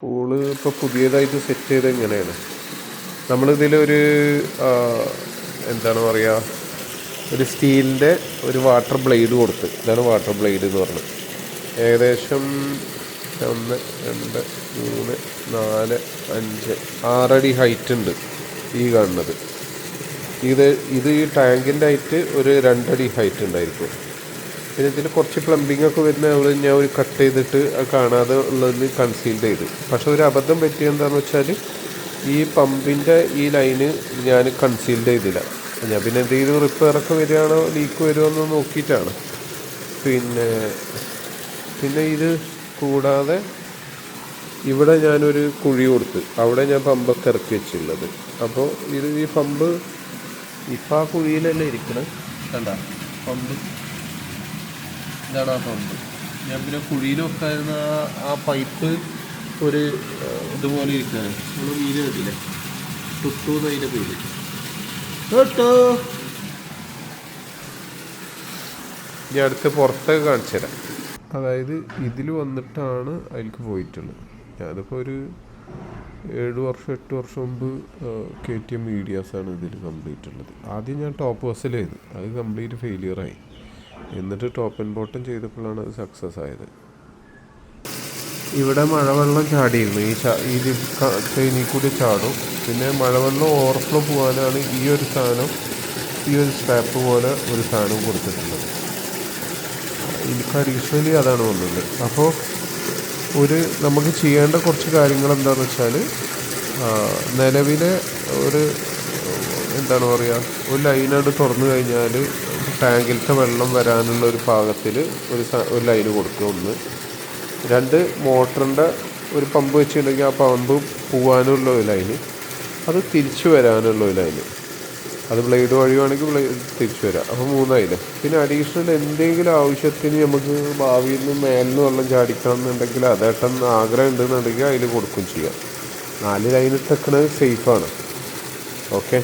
Pool ഇപ്പോൾ പുതിയതായിട്ട് set ചെയ്ത് എങ്ങനെയാണ് നമ്മളിതിലൊരു എന്താണ് പറയുക, ഒരു സ്റ്റീലിൻ്റെ ഒരു വാട്ടർ ബ്ലേഡ് കൊടുത്ത്, ഇതാണ് വാട്ടർ ബ്ലേഡ് എന്ന് പറഞ്ഞത്. ഏകദേശം 1 2 3 4 5 6 അടി ഹൈറ്റ് ഉണ്ട് ഈ കാണുന്നത്. ഇത് ഈ ടാങ്കിൻ്റെ ഹൈറ്റ് ഒരു 2 അടി ഹൈറ്റ് ഉണ്ടായിരിക്കും. പിന്നെ ഇതിൽ കുറച്ച് പ്ലംബിംഗ് ഒക്കെ വരുന്ന അവിടെ ഞാൻ ഒരു കട്ട് ചെയ്തിട്ട് കാണാതെ ഉള്ളതിന് കൺസീൽ ചെയ്തു. പക്ഷെ ഒരു അബദ്ധം പറ്റിയെന്താണെന്ന് വെച്ചാൽ ഈ പമ്പിൻ്റെ ഈ ലൈന് ഞാൻ കൺസീൽ ചെയ്തില്ല. ഞാൻ പിന്നെ എന്തെങ്കിലും റിപ്പയറൊക്കെ വരികയാണോ ലീക്ക് വരുമോ എന്ന് നോക്കിയിട്ടാണ്. പിന്നെ ഇത് കൂടാതെ ഇവിടെ ഞാനൊരു കുഴി കൊടുത്ത് അവിടെ ഞാൻ പമ്പൊക്കെ ഇറക്കി വെച്ചുള്ളത്. അപ്പോൾ ഈ പമ്പ് ഇപ്പം ആ കുഴിയിലല്ലേ ഇരിക്കണം, കണ്ട പമ്പ്, ഇതാണ് ആ പമ്പ്. ഞാൻ പിന്നെ കുഴിയിൽ വെക്കായിരുന്ന ആ പൈപ്പ് ഒരു ഇതുപോലെ ഇരിക്കുകയാണ്. നമ്മൾ മീൻ കണ്ടില്ലേ, ടുട്ടു എന്നതിൻ്റെ പേര്, ടുട്ടു. ഞാൻ അടുത്ത് പുറത്തൊക്കെ കാണിച്ചു തരാം. അതായത് ഇതിൽ വന്നിട്ടാണ് അതിലേക്ക് പോയിട്ടുള്ളത്. ഞാനിപ്പോൾ ഒരു 7 വർഷം 8 വർഷം മുമ്പ് KTM മീഡിയാസാണ് ഇതിൽ കംപ്ലീറ്റ് ഉള്ളത്. ആദ്യം ഞാൻ ടോപ്പ് വസൽ ചെയ്ത് അത് കംപ്ലീറ്റ് ഫെയിലിയറായി. എന്നിട്ട് ടോപ്പ് ആൻഡ് ബോട്ടം ചെയ്തപ്പോഴാണ് അത് സക്സസ് ആയത്. ഇവിടെ മഴവെള്ളം ചാടിയിരുന്നു, ഇത് ചെയിനിൽ കൂടി ചാടും. പിന്നെ മഴവെള്ളം ഓവർഫ്ലോ പോകാനാണ് ഈ ഒരു സ്ട്രാപ്പ് പോലെ ഒരു സാധനം കൊടുത്തിട്ടുള്ളത്. എനിക്ക് അഡീഷണലി അതാണ് വന്നത്. അപ്പോൾ നമുക്ക് ചെയ്യേണ്ട കുറച്ച് കാര്യങ്ങൾ എന്താണെന്ന് വെച്ചാൽ, നിലവിലെ എന്താണ് പറയുക, ഒരു ലൈനായിട്ട് തുറന്നു കഴിഞ്ഞാൽ ടാങ്കിലത്തെ വെള്ളം വരാനുള്ള ഒരു പാകത്തിൽ ഒരു ലൈന് കൊടുക്കുക. 1 2 മോട്ടറിൻ്റെ ഒരു പമ്പ് വെച്ചിട്ടുണ്ടെങ്കിൽ ആ പമ്പ് പോകാനുള്ള ഒരു ലൈന്, അത് തിരിച്ചു വരാനുള്ള ഒരു ലൈന്, അത് ബ്ലേഡ് വഴിയാണെങ്കിൽ തിരിച്ചു വരാം. അപ്പോൾ 3 ആയില്ലേ. പിന്നെ അഡീഷണൽ എന്തെങ്കിലും ആവശ്യത്തിന് നമുക്ക് ഭാവിയിൽ നിന്ന് മേലിന് വെള്ളം ചാടിക്കണം എന്നുണ്ടെങ്കിൽ അതേട്ടൻ ആഗ്രഹം ഉണ്ടെന്നുണ്ടെങ്കിൽ അതിൽ കൊടുക്കും ചെയ്യാം. 4 ലൈനിട്ടേക്കണത് സേഫാണ്. ഓക്കെ.